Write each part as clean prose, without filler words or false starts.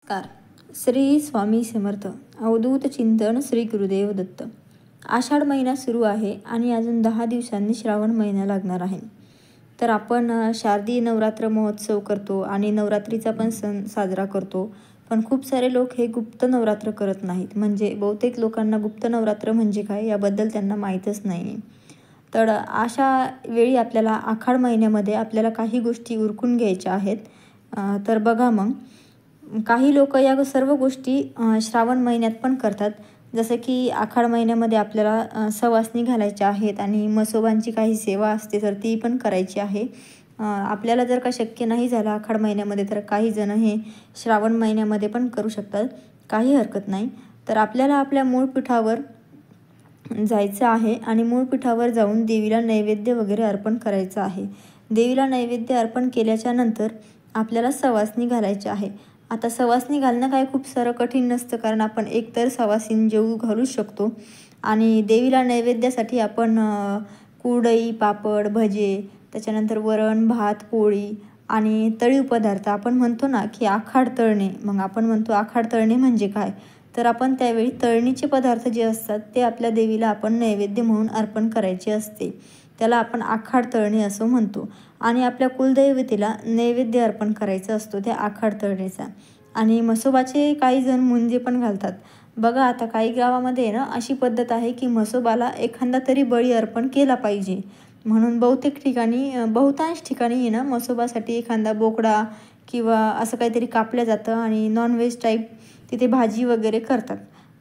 नमस्कार. श्री स्वामी समर्थ. अवधूत चिंतन श्री गुरुदेव दत्त. आषाढ महिना सुरू आहे आणि अजून 10 दिवसांनी श्रावण महिना लागणार आहे. तर आपण शारदीय नवरात्र महोत्सव करतो आणि नवरात्रीचा पण सण साजरा करतो. पण खूप सारे लोक हे गुप्त नवरात्र करत नाहीत. म्हणजे बहुतेक लोकांना गुप्त नवरात्र म्हणजे काय याबद्दल त्यांना माहीतच नाही. तर अशा वेळी आपल्याला आषाढ महिन्यामध्ये आपल्याला काही गोष्टी उरकून घ्यायच्या आहेत. तर बघा, मग काही लोक या सर्व गोष्टी श्रावण महिन्यात पण करतात. जसं की आषाढ महिन्यामध्ये आपल्याला सवासणी घालायच्या आहेत आणि म्हसोबांची काही सेवा असते तर ती पण करायची आहे. आपल्याला जर का शक्य नाही झालं आषाढ महिन्यामध्ये तर काही जण हे श्रावण महिन्यामध्ये पण करू शकतात, काही हरकत नाही. तर आपल्याला आपल्या मूळ पीठावर जायचं आहे आणि मूळ पीठावर जाऊन देवीला नैवेद्य वगैरे अर्पण करायचं आहे. देवीला नैवेद्य अर्पण केल्याच्या नंतर आपल्याला सवासणी घालायची आहे. आता सवासणी घालणं काय खूप सारं कठीण नसतं, कारण आपण एकतर सवासणी जेवू घालू शकतो. आणि देवीला नैवेद्यासाठी आपण कुरडई, पापड, भजे, त्याच्यानंतर वरण, भात, पोळी आणि तळीव पदार्थ आपण म्हणतो ना की आखाड तळणे. मग आपण म्हणतो आखाड तळणे म्हणजे काय, तर आपण त्यावेळी तळणीचे पदार्थ जे असतात ते आपल्या देवीला आपण नैवेद्य म्हणून अर्पण करायचे असते. त्याला आपण आखाड तळणे असं म्हणतो. आणि आपल्या कुलदैवतेला नैवेद्य अर्पण करायचा असतो त्या आखाड तळणीचा. आणि म्हसोबाचे काही जण मुंजे पण घालतात. बघा, आता काही गावामध्ये ना अशी पद्धत आहे की म्हसोबाला एखादा तरी बळी अर्पण केला पाहिजे, म्हणून बहुतांश ठिकाणी ना म्हसोबासाठी एखादा बोकडा किंवा असं काहीतरी कापलं जातं आणि नॉनव्हेज टाईप तिथे भाजी वगैरे करतात.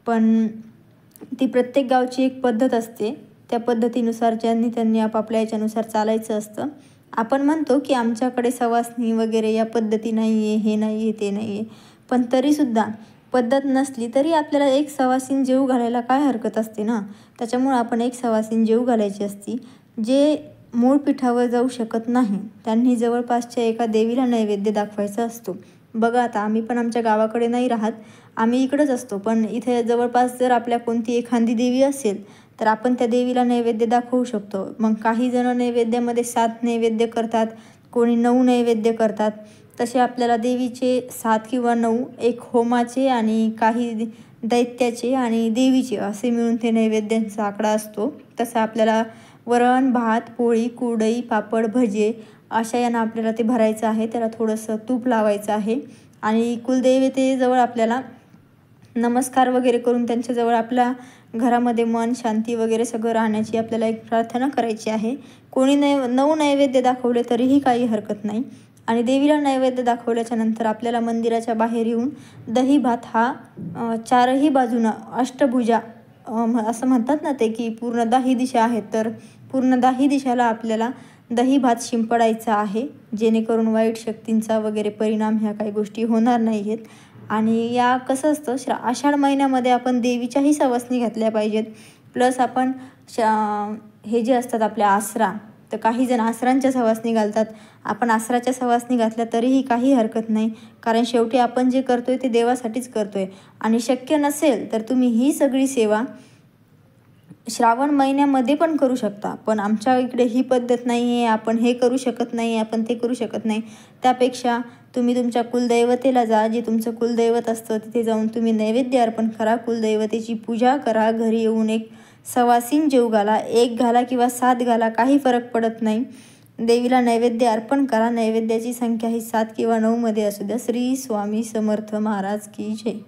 पण ती प्रत्येक गावची एक पद्धत असते. त्या पद्धतीनुसार त्यांनी आपापल्या याच्यानुसार चालायचं असतं. आपण म्हणतो की आमच्याकडे सवासणी वगैरे या पद्धती नाही आहे, हे नाही आहे, ते नाही आहे. पण तरीसुद्धा पद्धत नसली तरी आपल्याला एक सवासीण जेवू घालायला काय हरकत असते ना. त्याच्यामुळं आपण एक सवासीण जेवू घालायची असती. जे मूळ पीठावर जाऊ शकत नाही त्यांनी जवळपासच्या एका देवीला नैवेद्य दाखवायचा असतो. बघा, आता आम्ही पण आमच्या गावाकडे नाही राहत, आम्ही इकडंच असतो. पण इथे जवळपास जर आपल्या कोणती एखादी देवी असेल तर आपण त्या देवीला नैवेद्य दाखवू शकतो. मग काही जण नैवेद्यामध्ये 7 नैवेद्य करतात, कोणी 9 नैवेद्य करतात. तसे आपल्याला देवीचे 7 किंवा 9, एक होमाचे आणि काही दैत्याचे आणि देवीचे असे मिळून ते नैवेद्यांचा आकडा असतो. तसं आपल्याला वरण, भात, पोळी, कुरडई, पापड, भजे अशा यांना आपल्याला ते भरायचं आहे. त्याला थोडंसं तूप लावायचं आहे आणि कुलदेवतेजवळ आपल्याला नमस्कार वगैरे करून त्यांच्याजवळ आपल्या घरामध्ये मन शांती वगैरे सगळं राहण्याची आपल्याला एक प्रार्थना करायची आहे. कोणी 9 नैवेद्य दाखवले तरीही काही हरकत नाही. आणि देवीला नैवेद्य दाखवल्याच्या नंतर आपल्याला मंदिराच्या बाहेर येऊन दही भात हा 4ही बाजूनं अष्टभुजा असं म्हणतात ना ते, की पूर्ण 10 दिशा आहेत, तर पूर्ण 10 दिशाला आपल्याला दही भात शिंपडायचा आहे, जेणेकरून वाईट शक्तींचा वगैरे परिणाम ह्या काही गोष्टी होणार नाही आहेत. आणि या कसं असतं, आषाढ महिन्यामध्ये आपण देवीच्याही सवासणी घातल्या पाहिजेत. प्लस आपण हे जे असतात आपल्या आसरा, तर काही जण आसरांच्या सवासणी घालतात. आपण आसराच्या सवासणी घातल्या तरीही काही हरकत नाही, कारण शेवटी आपण जे करतोय ते देवासाठीच करतोय. आणि शक्य नसेल तर तुम्ही ही सगळी सेवा श्रावण महिन्यामध्ये पण करू शकता. पण आमच्या इकडे ही पद्धत नाही आहे, आपण हे करू शकत नाही, आपण ते करू शकत नाही. त्यापेक्षा तुम्ही तुमच्या कुलदैवतेला जा, जे तुमचं कुलदैवत असतं तिथे जाऊन तुम्ही नैवेद्य अर्पण करा, कुलदैवतेची पूजा करा. घरी येऊन एक सवासीण जेवू घाला, 1 घाला किंवा 7 घाला, काही फरक पडत नाही. देवीला नैवेद्य अर्पण करा. नैवेद्याची संख्या ही 7 किंवा 9 मध्ये असू द्या. श्री स्वामी समर्थ महाराज की जय.